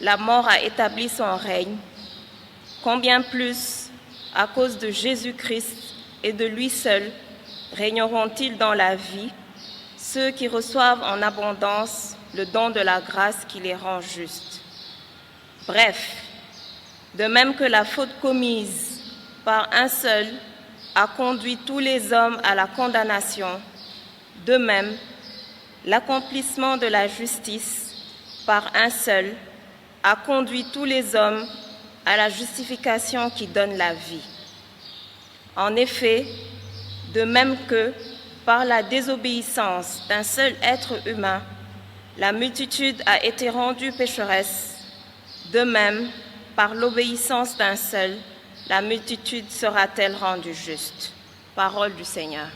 la mort a établi son règne, combien plus, à cause de Jésus-Christ et de lui seul, régneront-ils dans la vie, ceux qui reçoivent en abondance le don de la grâce qui les rend justes. Bref, de même que la faute commise par un seul a conduit tous les hommes à la condamnation, de même, l'accomplissement de la justice par un seul a conduit tous les hommes à la justification qui donne la vie. En effet, de même que, par la désobéissance d'un seul être humain, la multitude a été rendue pécheresse, de même, par l'obéissance d'un seul, la multitude sera-t-elle rendue juste. Parole du Seigneur.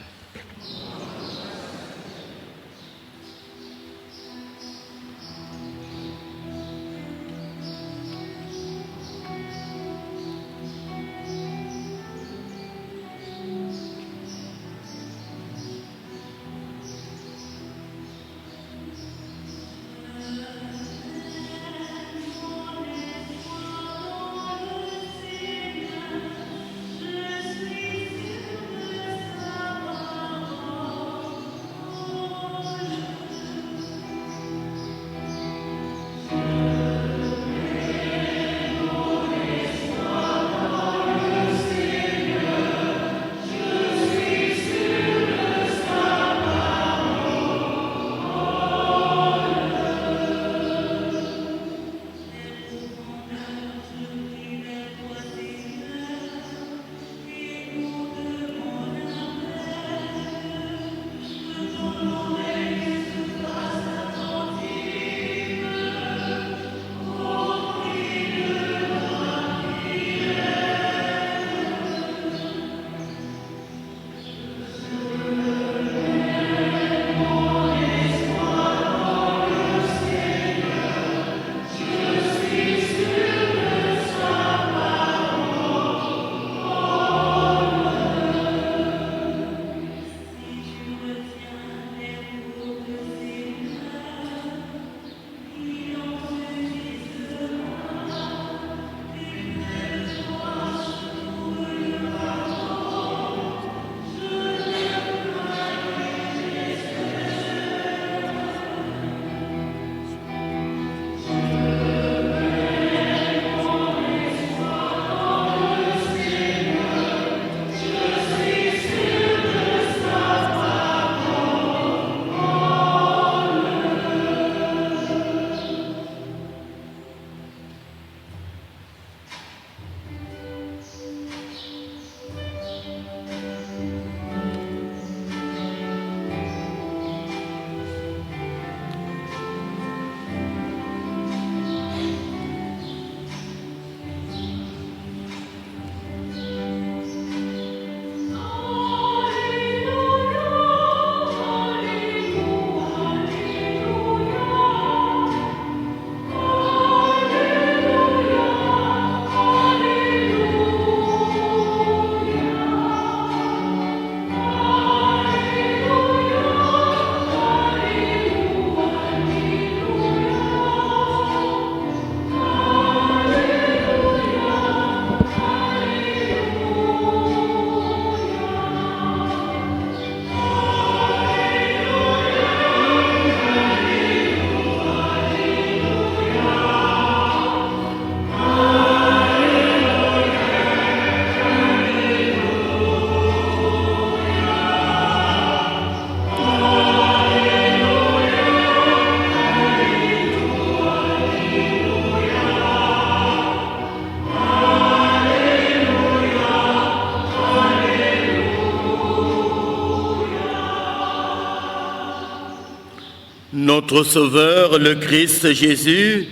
Notre Sauveur, le Christ Jésus,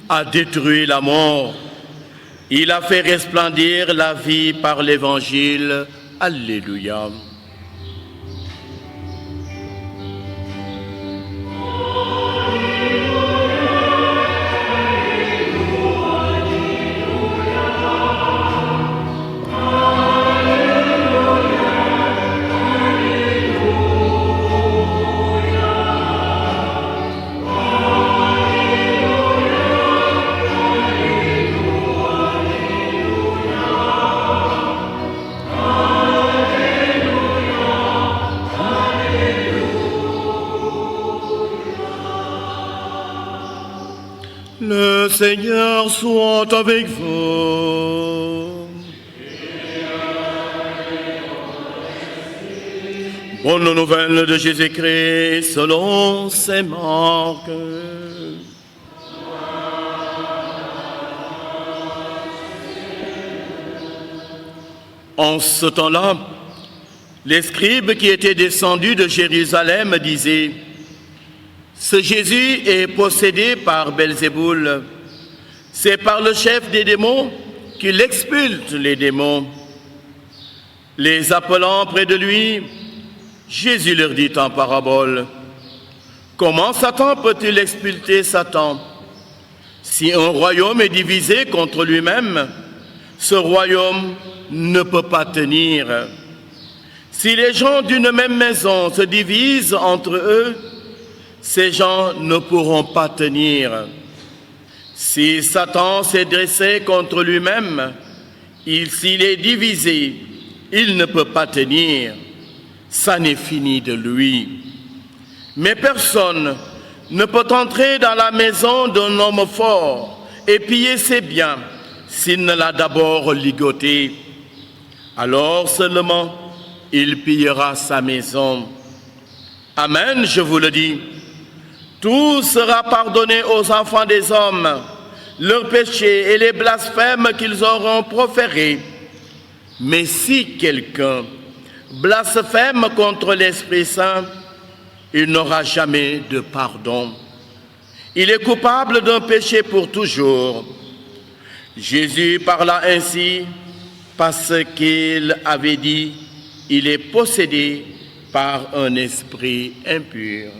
a détruit la mort. Il a fait resplendir la vie par l'Évangile. Alléluia. Seigneur soit avec vous. Bonne nouvelle de Jésus-Christ selon saint Marc. En ce temps-là, les scribes qui étaient descendus de Jérusalem disaient: ce Jésus est possédé par Belzéboul. C'est par le chef des démons qu'il expulse les démons. Les appelant près de lui, Jésus leur dit en parabole: comment Satan peut-il expulser Satan? Si un royaume est divisé contre lui-même, ce royaume ne peut pas tenir. Si les gens d'une même maison se divisent entre eux, ces gens ne pourront pas tenir. Si Satan s'est dressé contre lui-même, s'il est divisé, il ne peut pas tenir. Ça n'est fini de lui. Mais personne ne peut entrer dans la maison d'un homme fort et piller ses biens s'il ne l'a d'abord ligoté. Alors seulement il pillera sa maison. Amen, je vous le dis. Tout sera pardonné aux enfants des hommes, leurs péchés et les blasphèmes qu'ils auront proférés. Mais si quelqu'un blasphème contre l'Esprit Saint, il n'aura jamais de pardon. Il est coupable d'un péché pour toujours. Jésus parla ainsi parce qu'il avait dit: il est possédé par un esprit impur.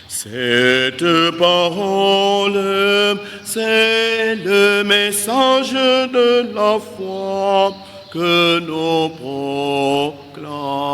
Cette parole, c'est le message de la foi que nous proclamons.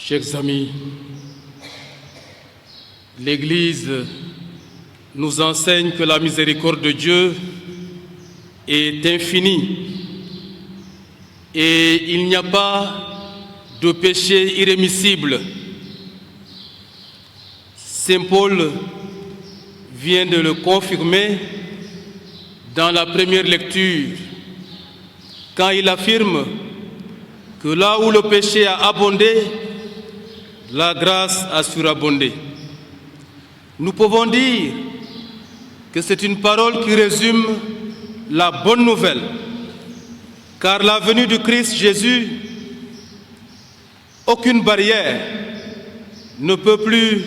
Chers amis, l'Église nous enseigne que la miséricorde de Dieu est infinie et il n'y a pas de péché irrémissible. Saint Paul vient de le confirmer dans la première lecture quand il affirme que là où le péché a abondé, la grâce a surabondé. Nous pouvons dire que c'est une parole qui résume la bonne nouvelle, car la venue du Christ Jésus, aucune barrière ne peut plus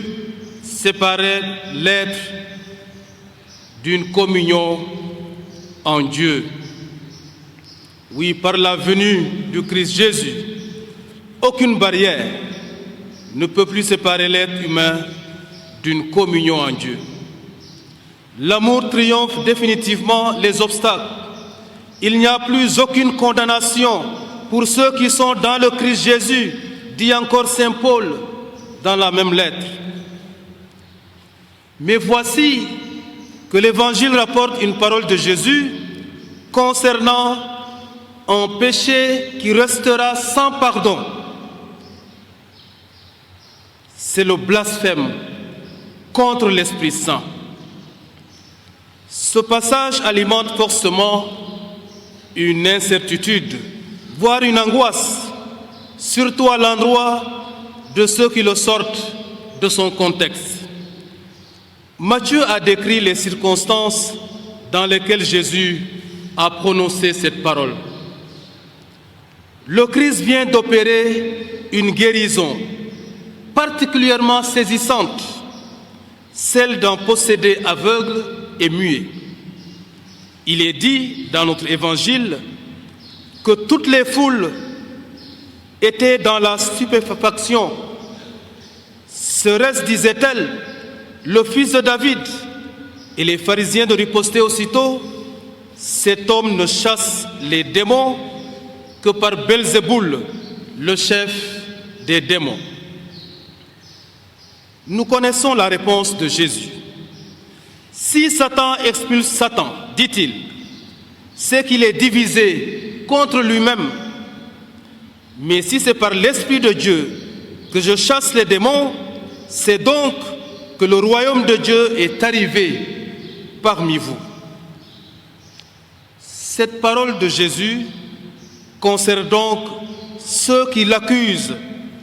séparer l'être d'une communion en Dieu. Oui, par la venue du Christ Jésus, aucune barrière ne peut plus séparer l'être humain d'une communion en Dieu. L'amour triomphe définitivement les obstacles. Il n'y a plus aucune condamnation pour ceux qui sont dans le Christ Jésus, dit encore Saint Paul dans la même lettre. Mais voici que l'Évangile rapporte une parole de Jésus concernant un péché qui restera sans pardon. C'est le blasphème contre l'Esprit Saint. Ce passage alimente forcément une incertitude, voire une angoisse, surtout à l'endroit de ceux qui le sortent de son contexte. Matthieu a décrit les circonstances dans lesquelles Jésus à prononcer cette parole. Le Christ vient d'opérer une guérison particulièrement saisissante, celle d'un possédé aveugle et muet. Il est dit dans notre évangile que toutes les foules étaient dans la stupéfaction. Serait-ce, disait-elle, le fils de David? Et les pharisiens de riposter aussitôt: cet homme ne chasse les démons que par Belzéboul, le chef des démons. Nous connaissons la réponse de Jésus. Si Satan expulse Satan, dit-il, c'est qu'il est divisé contre lui-même. Mais si c'est par l'Esprit de Dieu que je chasse les démons, c'est donc que le royaume de Dieu est arrivé parmi vous. Cette parole de Jésus concerne donc ceux qui l'accusent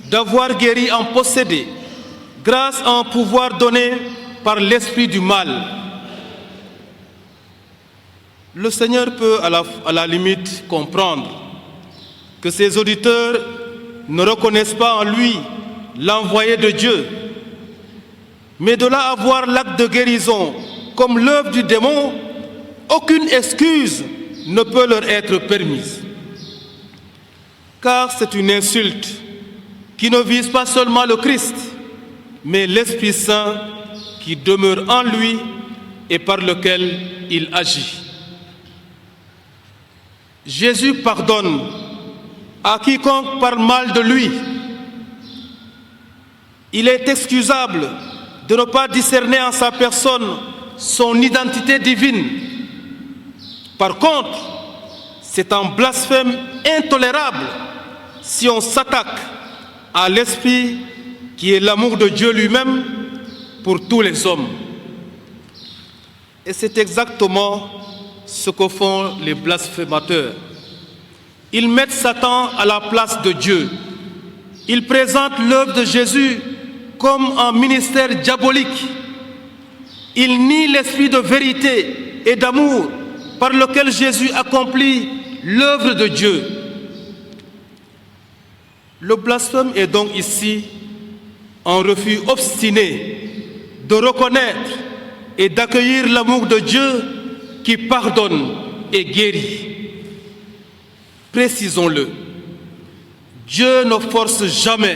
d'avoir guéri un possédé grâce à un pouvoir donné par l'esprit du mal. Le Seigneur peut à la limite comprendre que ses auditeurs ne reconnaissent pas en lui l'envoyé de Dieu, mais de là à voir l'acte de guérison comme l'œuvre du démon, aucune excuse ne peut leur être permise. Car c'est une insulte qui ne vise pas seulement le Christ, mais l'Esprit Saint qui demeure en lui et par lequel il agit. Jésus pardonne à quiconque parle mal de lui. Il est excusable de ne pas discerner en sa personne son identité divine. Par contre, c'est un blasphème intolérable si on s'attaque à l'Esprit qui est l'amour de Dieu lui-même pour tous les hommes. Et c'est exactement ce que font les blasphémateurs. Ils mettent Satan à la place de Dieu. Ils présentent l'œuvre de Jésus comme un ministère diabolique. Ils nient l'esprit de vérité et d'amour par lequel Jésus accomplit l'œuvre de Dieu. Le blasphème est donc ici un refus obstiné de reconnaître et d'accueillir l'amour de Dieu qui pardonne et guérit. Précisons-le, Dieu ne force jamais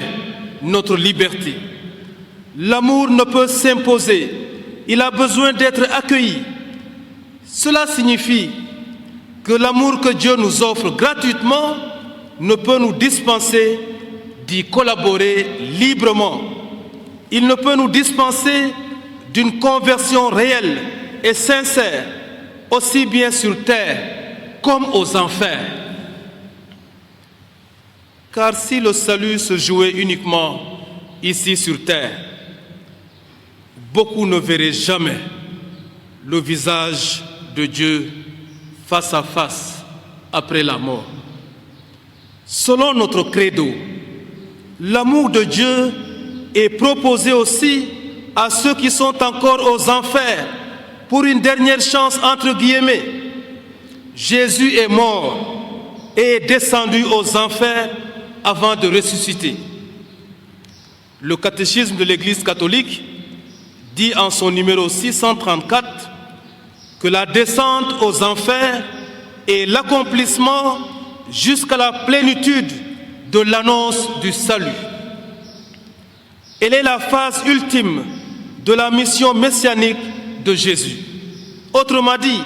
notre liberté. L'amour ne peut s'imposer, il a besoin d'être accueilli. Cela signifie que l'amour que Dieu nous offre gratuitement ne peut nous dispenser d'y collaborer librement. Il ne peut nous dispenser d'une conversion réelle et sincère, aussi bien sur terre comme aux enfers. Car si le salut se jouait uniquement ici sur terre, beaucoup ne verraient jamais le visage de Dieu face à face après la mort. Selon notre credo, l'amour de Dieu est proposé aussi à ceux qui sont encore aux enfers pour une dernière chance entre guillemets. Jésus est mort et est descendu aux enfers avant de ressusciter. Le catéchisme de l'Église catholique dit en son numéro 634 que la descente aux enfers est l'accomplissement jusqu'à la plénitude de l'annonce du salut. Elle est la phase ultime de la mission messianique de Jésus. Autrement dit,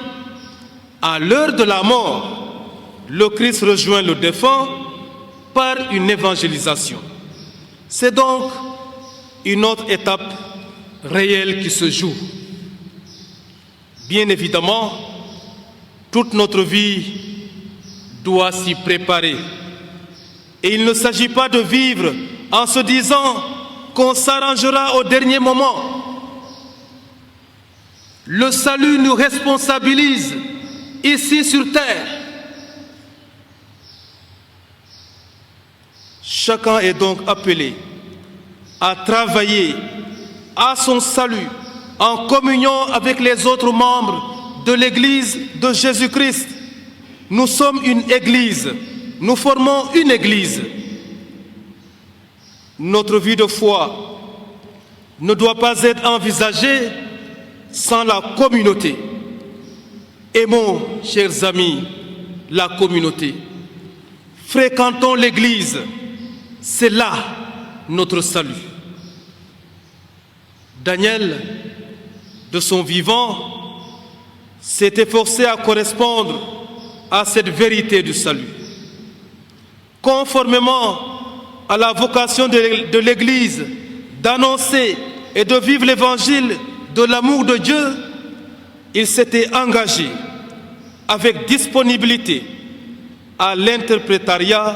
à l'heure de la mort, le Christ rejoint le défunt par une évangélisation. C'est donc une autre étape réelle qui se joue. Bien évidemment, toute notre vie doit s'y préparer. Et il ne s'agit pas de vivre en se disant qu'on s'arrangera au dernier moment. Le salut nous responsabilise ici sur terre. Chacun est donc appelé à travailler à son salut en communion avec les autres membres de l'Église de Jésus-Christ nous sommes une église, nous formons une église. Notre vie de foi ne doit pas être envisagée sans la communauté. Aimons, chers amis, la communauté. Fréquentons l'église, c'est là notre salut. Daniel, de son vivant, s'est efforcé à correspondre à cette vérité du salut. Conformément à la vocation de l'Église d'annoncer et de vivre l'évangile de l'amour de Dieu, il s'était engagé avec disponibilité à l'interprétariat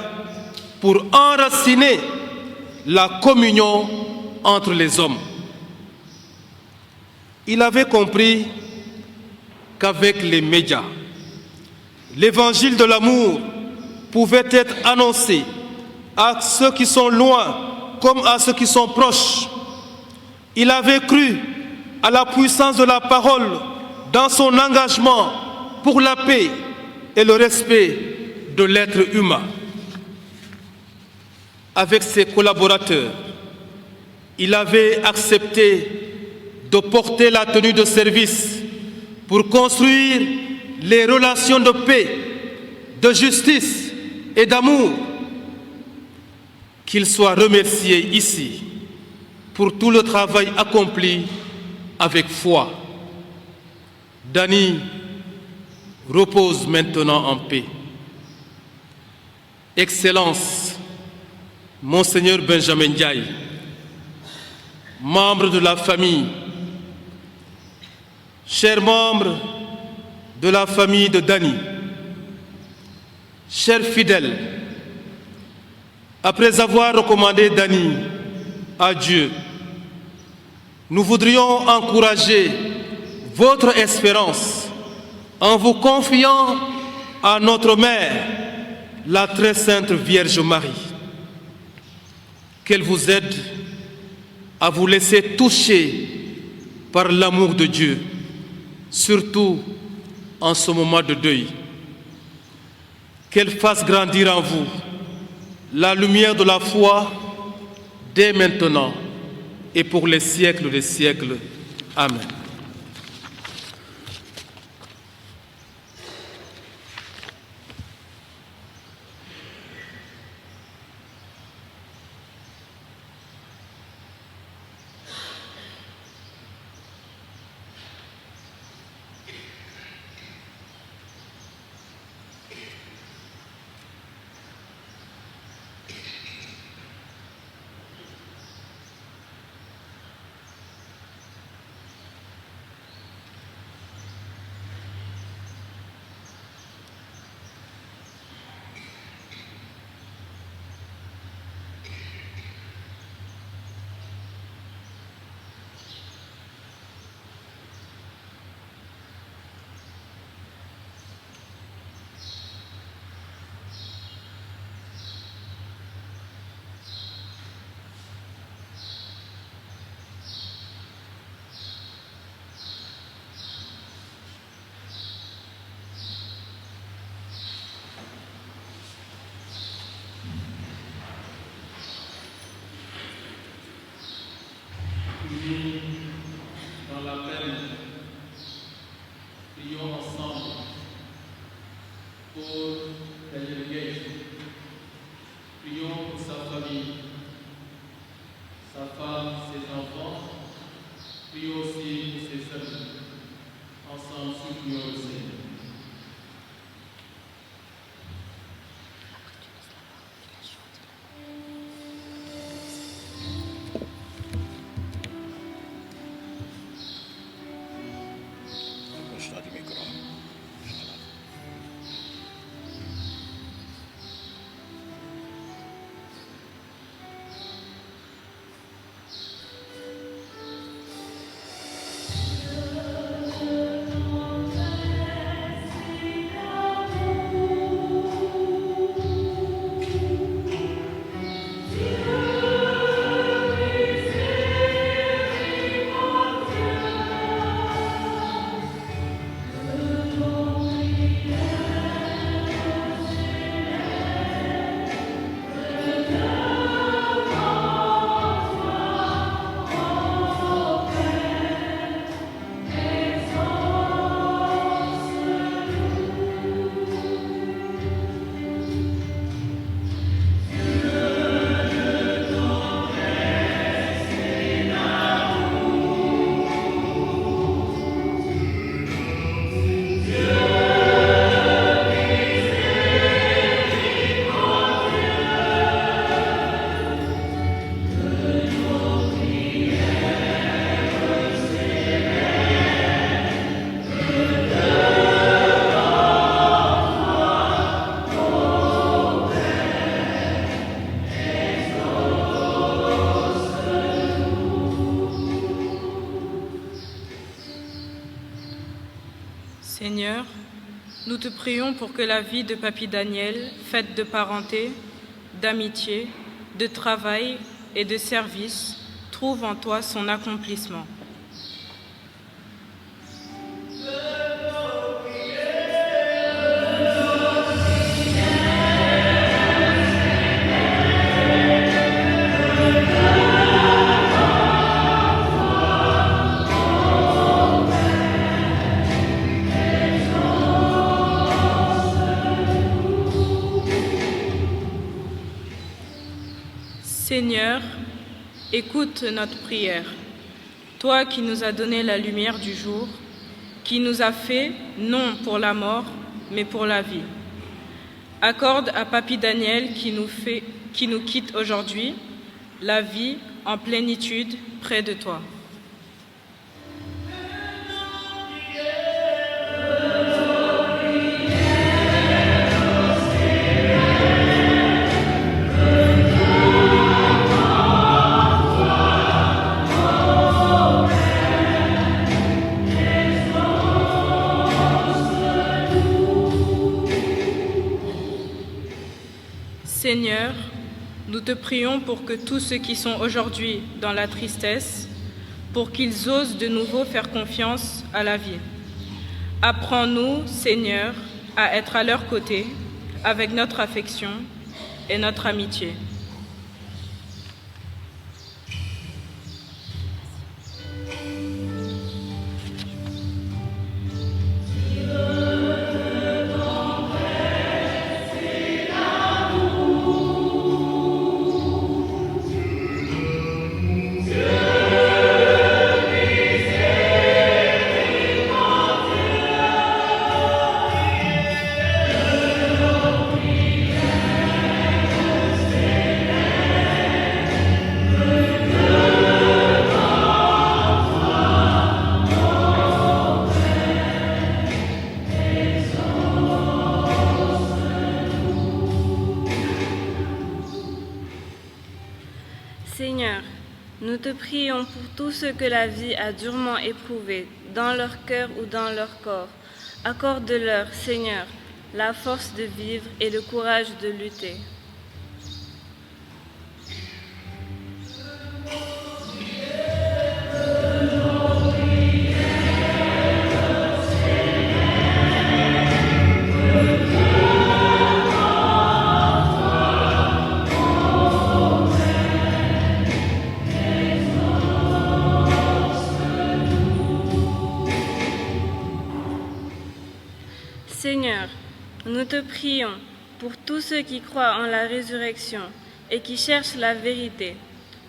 pour enraciner la communion entre les hommes. Il avait compris qu'avec les médias, l'évangile de l'amour pouvait être annoncé à ceux qui sont loin comme à ceux qui sont proches. Il avait cru à la puissance de la parole dans son engagement pour la paix et le respect de l'être humain. Avec ses collaborateurs, il avait accepté de porter la tenue de service pour construire les relations de paix, de justice et d'amour. Qu'il soit remercié ici pour tout le travail accompli avec foi. Dany repose maintenant en paix. Excellence, Monseigneur Benjamin Ndiaye, membre de la famille, chers membres de la famille de Dany, chers fidèles, après avoir recommandé Dany à Dieu, nous voudrions encourager votre espérance en vous confiant à notre Mère, la très sainte Vierge Marie. Qu'elle vous aide à vous laisser toucher par l'amour de Dieu, surtout en ce moment de deuil. Qu'elle fasse grandir en vous la lumière de la foi dès maintenant et pour les siècles des siècles. Amen. Dans la peine, prions ensemble pour Daniel Gage. Prions pour sa famille, sa femme, ses enfants. Prions aussi pour ses amis. Ensemble, supplions le Seigneur. Seigneur, nous te prions pour que la vie de Papy Daniel, faite de parenté, d'amitié, de travail et de service, trouve en toi son accomplissement. Seigneur, écoute notre prière. Toi qui nous as donné la lumière du jour, qui nous as fait, non pour la mort, mais pour la vie. Accorde à Papy Daniel qui nous quitte aujourd'hui, la vie en plénitude près de toi. Seigneur, nous te prions pour que tous ceux qui sont aujourd'hui dans la tristesse, pour qu'ils osent de nouveau faire confiance à la vie. Apprends-nous, Seigneur, à être à leur côté, avec notre affection et notre amitié. Seigneur, nous te prions pour tous ceux que la vie a durement éprouvés, dans leur cœur ou dans leur corps. Accorde-leur, Seigneur, la force de vivre et le courage de lutter. Seigneur, nous te prions pour tous ceux qui croient en la résurrection et qui cherchent la vérité,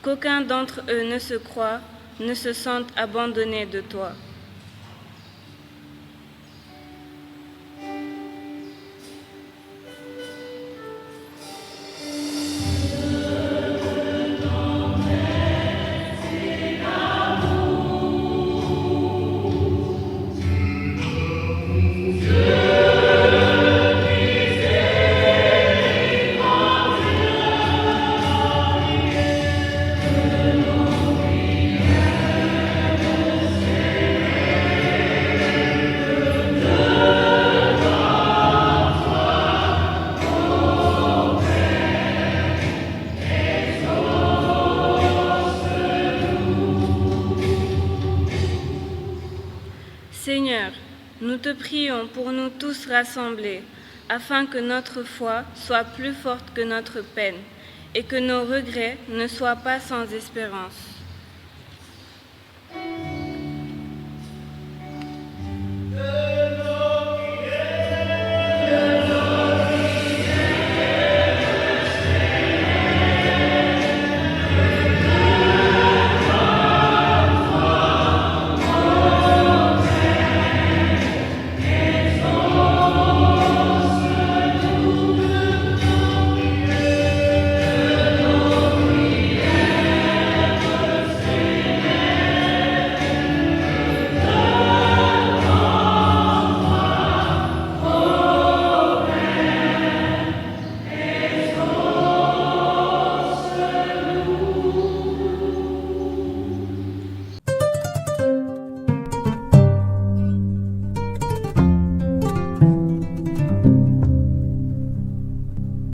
qu'aucun d'entre eux ne se croie, ne se sente abandonné de toi. Seigneur, nous te prions pour nous tous rassemblés, afin que notre foi soit plus forte que notre peine et que nos regrets ne soient pas sans espérance.